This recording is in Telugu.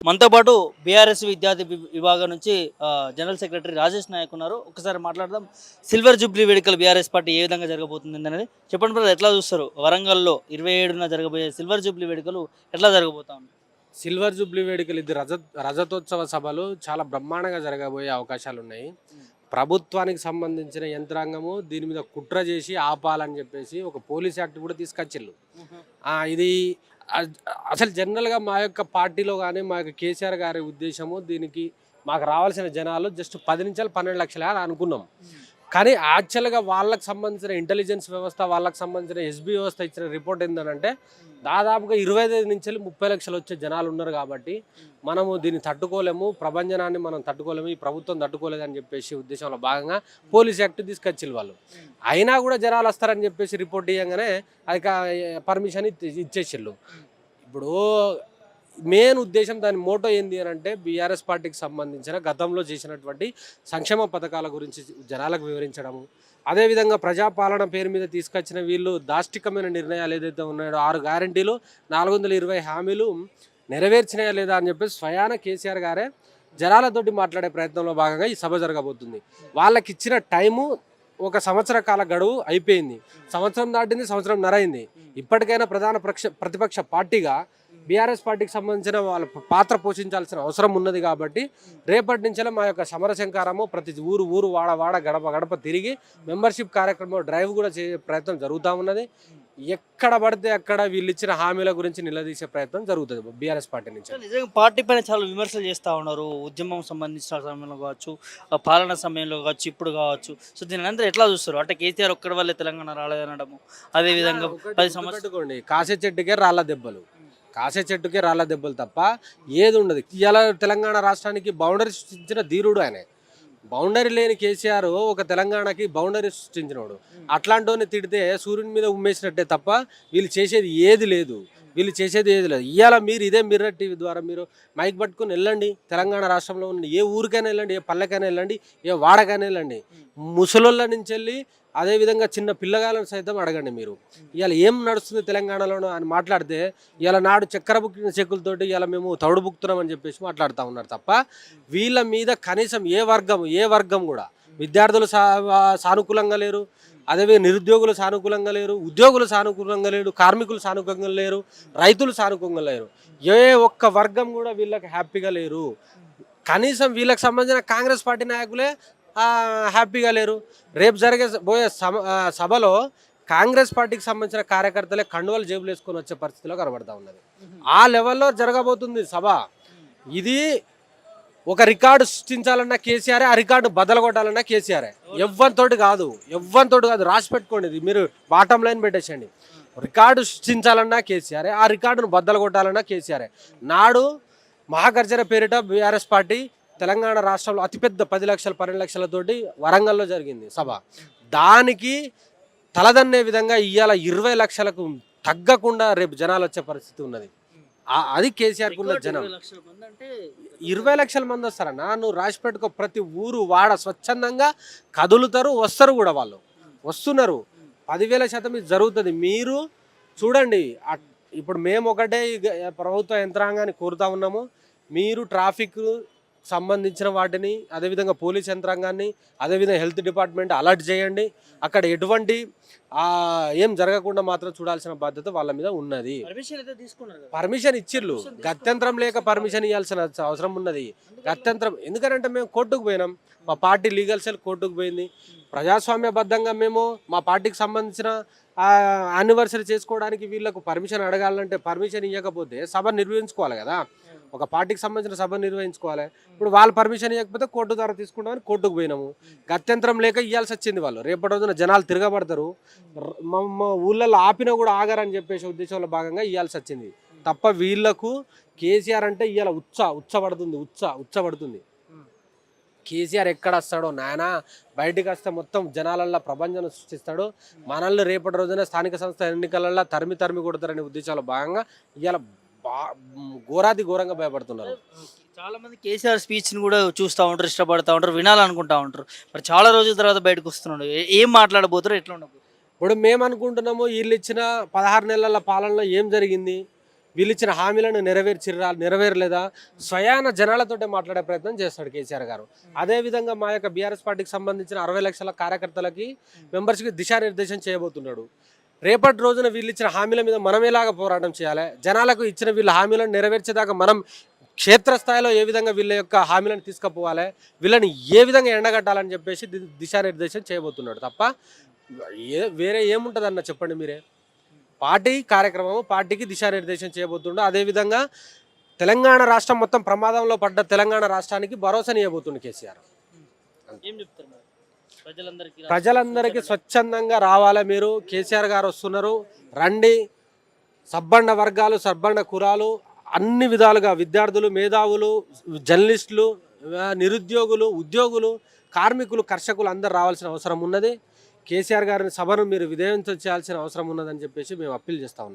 మనతో పాటు బీఆర్ఎస్ విద్యార్థి విభాగం నుంచి జనరల్ సెక్రటరీ రాజేష్ నాయక్ ఉన్నారు. ఒకసారి మాట్లాడదాం. సిల్వర్ జూబ్లీ వేడుకలు బీఆర్ఎస్ పార్టీ ఏ విధంగా జరగబోతుంది అనేది చెప్పండి బ్రదర్, ఎట్లా చూస్తారు? వరంగల్లో 27న జరగబోయే సిల్వర్ జూబ్లీ వేడుకలు ఎట్లా జరగబోతా ఉన్నాయి? సిల్వర్ జూబ్లీ వేడుకలు ఇది రజతోత్సవ సభలు చాలా బ్రహ్మాండంగా జరగబోయే అవకాశాలు ఉన్నాయి. ప్రభుత్వానికి సంబంధించిన యంత్రాంగము దీని మీద కుట్ర చేసి ఆపాలని చెప్పేసి ఒక పోలీస్ యాక్ట్ కూడా తీసుకొచ్చిళ్ళు. ఇది అసలు జనరల్గా మా యొక్క పార్టీలో కానీ మా యొక్క కేసీఆర్ గారి ఉద్దేశము దీనికి మాకు రావాల్సిన జనాలు జస్ట్ 10 నుంచి 12 లక్షలే అని అనుకున్నాం. కానీ యాక్చువల్గా వాళ్ళకి సంబంధించిన ఇంటెలిజెన్స్ వ్యవస్థ, వాళ్ళకి సంబంధించిన ఎస్బీ వ్యవస్థ ఇచ్చిన రిపోర్ట్ ఏంటంటే దాదాపుగా 25 నుంచి 30 లక్షలు వచ్చే జనాలు ఉన్నారు. కాబట్టి మనము దీన్ని తట్టుకోలేము, ప్రభంజనాన్ని మనం తట్టుకోలేము, ఈ ప్రభుత్వం తట్టుకోలేదని చెప్పేసి ఉద్దేశంలో భాగంగా పోలీస్ యాక్ట్ తీసుకొచ్చి వాళ్ళు అయినా కూడా జనాలు వస్తారని చెప్పేసి రిపోర్ట్ ఇవ్వగానే అది పర్మిషన్ ఇచ్చేసిళ్ళు. ఇప్పుడు మెయిన్ ఉద్దేశం, దాని మోటో ఏంది అని అంటే బీఆర్ఎస్ పార్టీకి సంబంధించిన గతంలో చేసినటువంటి సంక్షేమ పథకాల గురించి జనాలకు వివరించడము, అదేవిధంగా ప్రజాపాలన పేరు మీద తీసుకొచ్చిన వీళ్ళు దాష్టికమైన నిర్ణయాలు ఏదైతే ఉన్నాయో 6 గ్యారంటీలు 420 హామీలు నెరవేర్చినాయా లేదా అని చెప్పేసి స్వయాన కేసీఆర్ గారే జనాలతోటి మాట్లాడే ప్రయత్నంలో భాగంగా ఈ సభ జరగబోతుంది. వాళ్ళకి ఇచ్చిన టైము 1 సంవత్సర కాల గడువు అయిపోయింది. సంవత్సరం దాటింది, సంవత్సరంన్నర అయింది. ఇప్పటికైనా ప్రతిపక్ష పార్టీగా బీఆర్ఎస్ పార్టీకి సంబంధించిన వాళ్ళ పాత్ర పోషించాల్సిన అవసరం ఉన్నది. కాబట్టి రేపటి నుంచే మా యొక్క సమరశంకారము ప్రతి ఊరు వాడ గడప గడప తిరిగి మెంబర్షిప్ కార్యక్రమం డ్రైవ్ కూడా చేసే ప్రయత్నం జరుగుతూ ఉన్నది. ఎక్కడ పడితే అక్కడ వీళ్ళు ఇచ్చిన హామీల గురించి నిలదీసే ప్రయత్నం జరుగుతుంది బీఆర్ఎస్ పార్టీ నుంచి. నిజంగా పార్టీ పైన చాలా విమర్శలు చేస్తూ ఉన్నారు. ఉద్యమం సంబంధించిన సమయంలో కావచ్చు, పాలన సమయంలో కావచ్చు, ఇప్పుడు కావచ్చు. సో దీని అందరూ ఎట్లా చూస్తారు? అంటే కేసీఆర్ ఒక్కడి వల్లే తెలంగాణ రాలేదనడము, అదేవిధంగా 10 సంవత్సరాలు కాసే చెట్టుకే రాళ్ళ దెబ్బలు, కాసే చెట్టుకే రాళ్ళ దెబ్బలు తప్ప ఏది ఉండదు. ఇలా తెలంగాణ రాష్ట్రానికి బౌండరీ సృష్టించిన ధీరుడు ఆయన. బౌండరీ లేని కేసీఆర్ ఒక తెలంగాణకి బౌండరీ సృష్టించినోడు. అట్లాంటి తిడితే సూర్యుని మీద ఉమ్మేసినట్టే తప్ప వీళ్ళు చేసేది ఏది లేదు. ఇవాళ మీరు ఇదే మిర్రర్ టీవీ ద్వారా మీరు మైక్ పట్టుకుని వెళ్ళండి, తెలంగాణ రాష్ట్రంలో ఉన్న ఏ ఊరికైనా వెళ్ళండి, ఏ పల్లెకైనా వెళ్ళండి, ఏ వాడకైనా వెళ్ళండి, ముసలోళ్ళ నుంచి వెళ్ళి అదేవిధంగా చిన్న పిల్లగాళ్ళను సైతం అడగండి. మీరు ఇవాళ ఏం నడుస్తుంది తెలంగాణలోనూ అని మాట్లాడితే ఇవాళ నాడు చక్కెర బుక్కిన చెక్కులతోటి ఇవాళ మేము తౌడు బుక్తున్నామని చెప్పేసి మాట్లాడుతూ ఉన్నారు తప్ప వీళ్ళ మీద కనీసం ఏ వర్గం కూడా విద్యార్థులు సానుకూలంగా లేరు, అదేవిధంగా నిరుద్యోగులు సానుకూలంగా లేరు, ఉద్యోగులు సానుకూలంగా లేరు, కార్మికులు సానుకూలంగా లేరు, రైతులు సానుకూలంగా లేరు. ఏ ఒక్క వర్గం కూడా వీళ్ళకి హ్యాపీగా లేరు. కనీసం వీళ్ళకి సంబంధించిన కాంగ్రెస్ పార్టీ నాయకులే హ్యాపీగా లేరు. రేపు పోయే సభలో కాంగ్రెస్ పార్టీకి సంబంధించిన కార్యకర్తలే కండువాలు జేబులు వేసుకొని వచ్చే పరిస్థితిలో కనబడతా ఉన్నది. ఆ లెవెల్లో జరగబోతుంది సభ. ఇది ఒక రికార్డు సృష్టించాలన్నా కేసీఆర్, ఆ రికార్డు బదలగొట్టాలన్నా కేసీఆర్. ఎవ్వరితోటి కాదు, రాసి పెట్టుకోండి. ఇది మీరు బాటం లైన్ పెట్టేసండి. రికార్డు సృష్టించాలన్నా కేసీఆర్, ఆ రికార్డును బద్దలగొట్టాలన్నా కేసీఆర్. నాడు మహాగర్జన పేరిట బీఆర్ఎస్ పార్టీ తెలంగాణ రాష్ట్రంలో అతిపెద్ద 10 లక్షల 12 లక్షలతోటి వరంగల్లో జరిగింది సభ. దానికి తలదన్నే విధంగా ఇవాళ 20 లక్షలకు తగ్గకుండా రేపు జనాలు వచ్చే పరిస్థితి ఉన్నది. అది కేసీఆర్కు ఉన్న జనం. 20 లక్షల మంది వస్తారన్నా, నువ్వు రాసి పెట్టుకో. ప్రతి ఊరు వాడ స్వచ్ఛందంగా కదులుతారు, వస్తారు కూడా. వాళ్ళు వస్తున్నారు. 10,000% ఇది జరుగుతుంది. మీరు చూడండి. ఇప్పుడు మేము ఒకటే ప్రభుత్వ యంత్రాంగాన్ని కోరుతా ఉన్నాము, మీరు ట్రాఫిక్ సంబంధించిన వాటిని, అదేవిధంగా పోలీస్ యంత్రాంగాన్ని, అదేవిధంగా హెల్త్ డిపార్ట్మెంట్ అలర్ట్ చేయండి. అక్కడ ఎటువంటి ఏం జరగకుండా మాత్రం చూడాల్సిన బాధ్యత వాళ్ళ మీద ఉన్నది. పర్మిషన్ ఇచ్చిర్రు, గత్యంతరం లేక పర్మిషన్ ఇవ్వాల్సిన అవసరం ఉన్నది. గత్యంతరం ఎందుకంటే మేము కోర్టుకు పోయినాం, మా పార్టీ లీగల్ సెల్ కోర్టుకు పోయింది. ప్రజాస్వామ్యబద్ధంగా మేము మా పార్టీకి సంబంధించిన యానివర్సరీ చేసుకోవడానికి వీళ్ళకు పర్మిషన్ అడగాలంటే పర్మిషన్ ఇవ్వకపోతే సభ నిర్వహించుకోవాలి కదా. ఒక పార్టీకి సంబంధించిన సభ నిర్వహించుకోవాలి. ఇప్పుడు వాళ్ళు పర్మిషన్ ఇవ్వకపోతే కోర్టు ద్వారా తీసుకుంటామని కోర్టుకు పోయినాము. గత్యంతరం లేక ఇవ్వాల్సి వచ్చింది. వాళ్ళు రేపటి రోజున జనాలు తిరగబడతారు, మా ఊళ్ళల్లో ఆపినా కూడా ఆగారని చెప్పేసి ఉద్దేశంలో భాగంగా ఇవ్వాల్సి వచ్చింది తప్ప వీళ్ళకు కేసీఆర్ అంటే ఇవాళ ఉచ్చబడుతుంది. కేసీఆర్ ఎక్కడ వస్తాడో నాయన, బయటికి వస్తే మొత్తం జనాలల్లో ప్రభంజనం సృష్టిస్తాడు. మనల్ని రేపటి రోజున స్థానిక సంస్థ ఎన్నికలలో తరిమి కొడతారనే ఉద్దేశాల్లో భాగంగా ఇవాళ ఘోరంగా భయపడుతున్నారు. చాలా మంది కేసీఆర్ స్పీచ్ని కూడా చూస్తూ ఉంటారు, ఇష్టపడతా ఉంటారు, వినాలనుకుంటా ఉంటారు. మరి చాలా రోజుల తర్వాత బయటకు వస్తున్నాడు, ఏం మాట్లాడబోతారు, ఎట్లా ఉండబోతుంది? ఇప్పుడు మేము అనుకుంటున్నాము వీళ్ళు ఇచ్చిన 16 నెలల పాలనలో ఏం జరిగింది, వీళ్ళు ఇచ్చిన హామీలను నెరవేరలేదా స్వయాన జనాలతోటే మాట్లాడే ప్రయత్నం చేస్తాడు కేసీఆర్ గారు. అదేవిధంగా మా యొక్క బీఆర్ఎస్ పార్టీకి సంబంధించిన 60 లక్షల కార్యకర్తలకి మెంబర్స్కి దిశానిర్దేశం చేయబోతున్నాడు. రేపటి రోజున వీళ్ళు ఇచ్చిన హామీల మీద మనం ఎలాగ పోరాటం చేయాలి, జనాలకు ఇచ్చిన వీళ్ళ హామీలను నెరవేర్చేదాకా మనం క్షేత్రస్థాయిలో ఏ విధంగా వీళ్ళ యొక్క హామీలను తీసుకుపోవాలి, వీళ్ళని ఏ విధంగా ఎండగట్టాలని చెప్పేసి దిశానిర్దేశం చేయబోతున్నాడు తప్ప వేరే ఏముంటుంది అన్న చెప్పండి మీరే. పార్టీ కార్యక్రమం, పార్టీకి దిశానిర్దేశం చేయబోతుండో, అదేవిధంగా తెలంగాణ రాష్ట్రం మొత్తం ప్రమాదంలో పడ్డ తెలంగాణ రాష్ట్రానికి భరోసానియబోతుండు కేసీఆర్. ఏం చెప్తారు మరి ప్రజలందరికీ స్వచ్ఛందంగా రావాలి, మీరు కేసీఆర్ గారు వస్తున్నారు రండి, సబ్బండ వర్గాలు సబ్బండ కులాలు అన్ని విధాలుగా విద్యార్థులు, మేధావులు, జర్నలిస్టులు, నిరుద్యోగులు, ఉద్యోగులు, కార్మికులు, కర్షకులు అందరూ రావాల్సిన అవసరం ఉన్నది. కేసీఆర్ గారిని సభను మీరు విధేయంతో చేయాల్సిన అవసరం ఉన్నదని చెప్పేసి మేము అప్పీల్ చేస్తా ఉన్నాం.